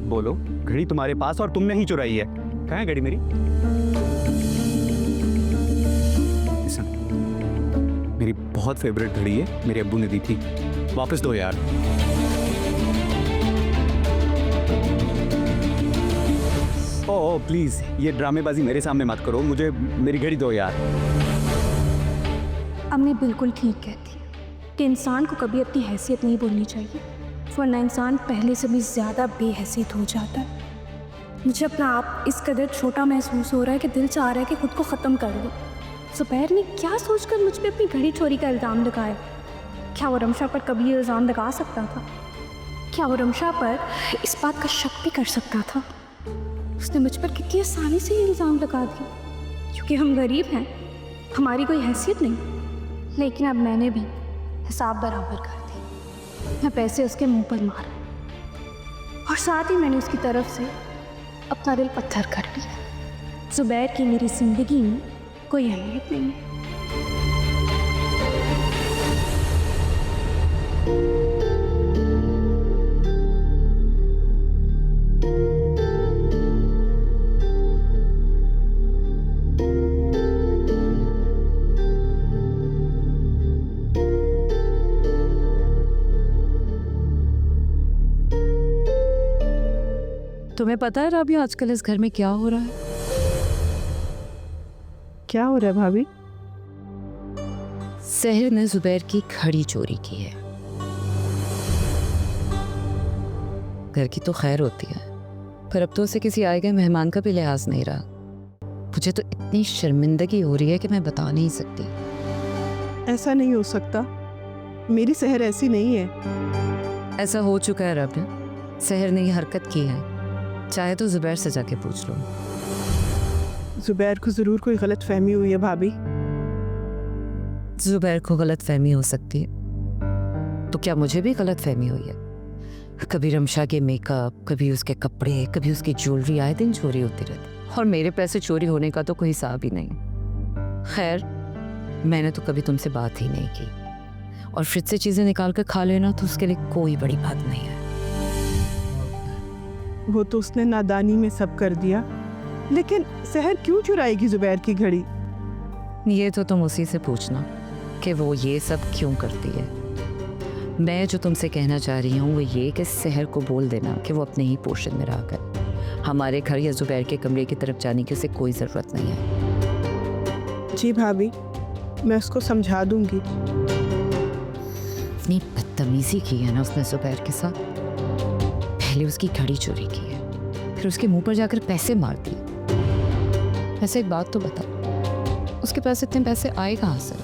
मत बोलो। घड़ी तुम्हारे पास और तुमने ही चुराई है। कहाँ है घड़ी मेरी? Listen, मेरी बहुत फेवरेट घड़ी है, मेरे अब्बू ने दी थी। वापस दो यार। ओ प्लीज, ये ड्रामेबाजी मेरे सामने मत करो। मुझे मेरी घड़ी दो यार। अम्मी बिल्कुल ठीक कहती है कि इंसान को कभी अपनी हैसियत नहीं भूलनी चाहिए, वरना इंसान पहले से भी ज़्यादा बेहैसियत हो जाता है। मुझे अपना आप इस कदर छोटा महसूस हो रहा है कि दिल चाह रहा है कि खुद को ख़त्म कर दूँ। ज़ुबैर ने क्या सोचकर मुझ पर अपनी घड़ी चोरी का इल्ज़ाम लगाया? क्या वो रमशा पर कभी ये इल्ज़ाम लगा सकता था? क्या वो रमशा पर इस बात का शक भी कर सकता था? उसने मुझ पर कितनी आसानी से ये इल्ज़ाम लगा दिया। क्योंकि हम गरीब हैं, हमारी कोई हैसियत नहीं। लेकिन अब मैंने भी हिसाब बराबर कर दी। मैं पैसे उसके मुंह पर मारा और साथ ही मैंने उसकी तरफ से अपना दिल पत्थर कर दिया। ज़ुबैर की मेरी ज़िंदगी में कोई अहमियत नहीं है। तुम्हें पता है राबिया आजकल इस घर में क्या हो रहा है? क्या हो रहा है भाभी? सहर ने जुबैर की घड़ी चोरी की है। घर की तो खैर होती है, पर अब तो उसे किसी आए गए मेहमान का भी लिहाज नहीं रहा। मुझे तो इतनी शर्मिंदगी हो रही है कि मैं बता नहीं सकती। ऐसा नहीं हो सकता, मेरी सहर ऐसी नहीं है। ऐसा हो चुका है राबिया, सहर ने ये हरकत की है। चाहे तो जुबैर से जाके पूछ लो। जुबैर को जरूर कोई गलत फहमी हुई है भाभी। जुबैर को गलत फहमी हो सकती है, तो क्या मुझे भी गलत फहमी हुई है? कभी रमशा के मेकअप, कभी उसके कपड़े, कभी उसकी ज्वेलरी आए दिन चोरी होती रहती, और मेरे पैसे चोरी होने का तो कोई हिसाब ही नहीं। खैर, मैंने तो कभी तुमसे बात ही नहीं की, और फ्रिज से चीजें निकाल कर खा लेना तो उसके लिए कोई बड़ी बात नहीं है। वो तो उसने नादानी में सब कर दिया, लेकिन सहर क्यों चुराएगी जुबैर की घड़ी? ये तो तुम उसी से पूछना कि वो ये सब क्यों करती है। मैं जो तुमसे कहना चाह रही हूँ वो ये कि सहर को बोल देना कि वो अपने ही पोर्शन में रहकर हमारे घर या जुबैर के कमरे की तरफ जाने की उसे कोई ज़रूरत नहीं है। जी भाभी, मैं उसको समझा दूंगी। इतनी बदतमीजी की है ना उसने जुबैर के साथ। पहले उसकी घड़ी चोरी की है, फिर उसके मुंह पर जाकर पैसे मार दिए। वैसे एक बात तो बता, उसके पास इतने पैसे आए कहाँ से?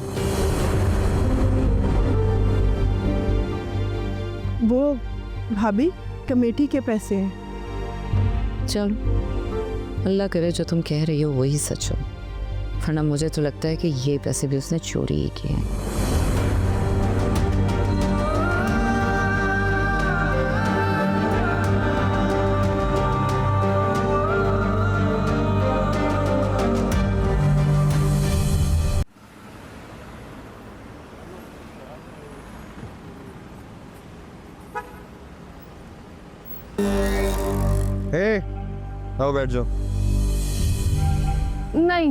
वो भाभी कमेटी के पैसे हैं। चलो, अल्लाह करे जो तुम कह रही हो वही सच हो, वरना मुझे तो लगता है कि ये पैसे भी उसने चोरी ही किए हैं। आओ बैठ जाओ। नहीं,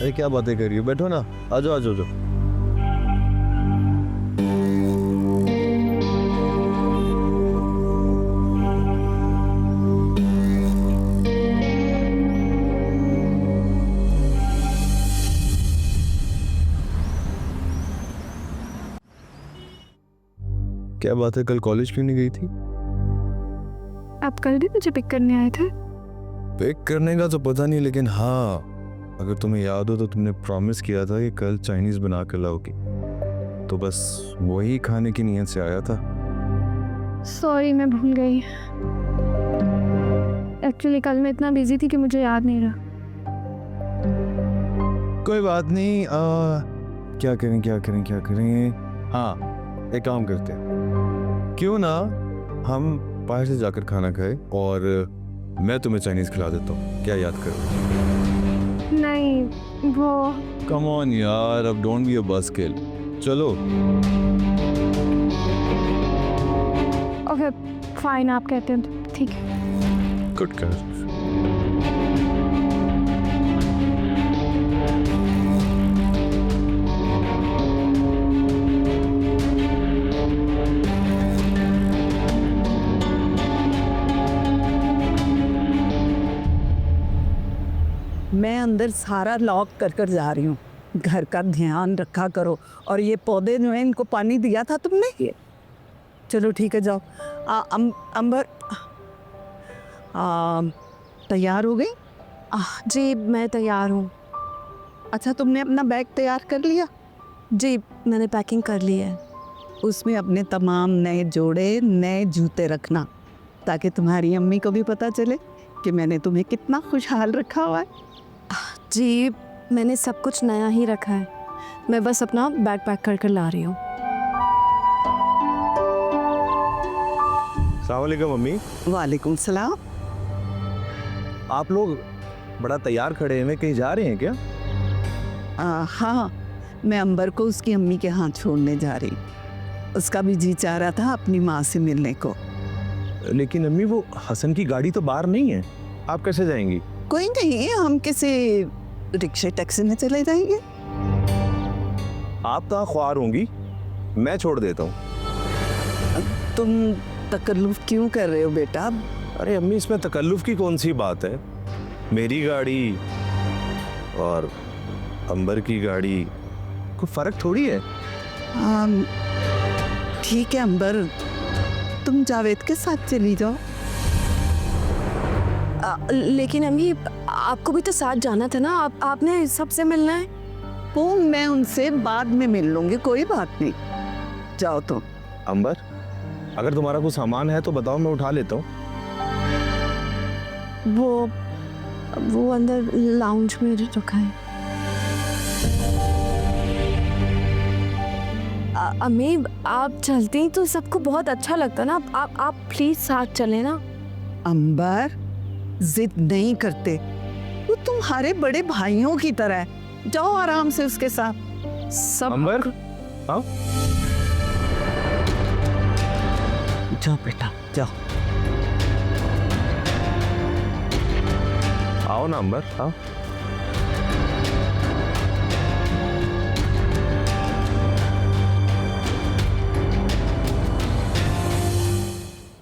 अरे क्या बातें कर रही हो? बैठो ना, आ जाओ आ जाओ जाओ। क्या बात है, कल कॉलेज क्यों नहीं गई थी? आप कल भी मुझे पिक करने आए थे। पिक करने का तो पता नहीं, लेकिन हाँ, अगर तुम्हें याद हो तो तुमने प्रॉमिस किया था कि कल चाइनीज बना कर लाओगी, तो बस वही खाने की नीयत से आया था। सॉरी, मैं भूल गई। एक्चुअली कल मैं इतना बिजी थी कि मुझे याद नहीं रहा। कोई बात नहीं। क्या करें क्या करें क्या करें? हाँ, एक काम करते हैं, क्यों ना हम बाहर से जाकर खाना खाए और मैं तुम्हें चाइनीज खिला देता हूँ। क्या याद करो? नहीं, वो कम ऑन यार, अब डोंट बी अ बस्किल। चलो। ओके, फाइन, आप कहते हैं तो ठीक है। गुड कर। मैं अंदर सारा लॉक कर कर जा रही हूँ। घर का ध्यान रखा करो। और ये पौधे जो हैं इनको पानी दिया था तुमने? ये चलो ठीक है, जाओ। अंबर तैयार हो गई? जी मैं तैयार हूँ। अच्छा, तुमने अपना बैग तैयार कर लिया? जी मैंने पैकिंग कर ली है। उसमें अपने तमाम नए जोड़े, नए जूते रखना, ताकि तुम्हारी अम्मी को भी पता चले कि मैंने तुम्हें कितना खुशहाल रखा हुआ है। जी मैंने सब कुछ नया ही रखा है, मैं बस अपना बैग पैक कर कर ला रही हूँ। अस्सलाम वालेकुम मम्मी। वालेकुम सलाम। आप लोग बड़ा तैयार खड़े हैं, कहीं जा रहे हैं क्या? हाँ, मैं अंबर को उसकी अम्मी के हाथ छोड़ने जा रही। उसका भी जी चाह रहा था अपनी माँ से मिलने को। लेकिन अम्मी वो हसन की गाड़ी तो बाहर नहीं है, आप कैसे जाएंगी? कोई नहीं, हम किसी रिक्शे टैक्सी में चले जाएंगे। आप तो ख्वार होंगी, मैं छोड़ देता हूँ। तुम तकल्लुफ क्यों कर रहे हो बेटा? अरे अम्मी, इसमें तकल्लुफ की कौन सी बात है? मेरी गाड़ी और अंबर की गाड़ी कोई फर्क थोड़ी है। ठीक है अंबर, तुम जावेद के साथ चली जाओ। लेकिन अम्मी आपको भी तो साथ जाना था ना, आपने सबसे मिलना है। वो मैं उनसे बाद में मिल लूंगी, कोई बात नहीं। जाओ तुम। अंबर, अगर तुम्हारा कुछ सामान है तो बताओ, मैं उठा लेता हूँ। वो अंदर लाउंज में रखा है। अम्मी आप चलती हैं तो सबको बहुत अच्छा लगता ना, आप प्लीज साथ चलें ना। अंबर, जिद नहीं करते, वो तुम्हारे बड़े भाइयों की तरह है। जाओ आराम से उसके साथ। सब अंबर, आओ। जाओ बेटा, जाओ। आओ ना अंबर, आओ।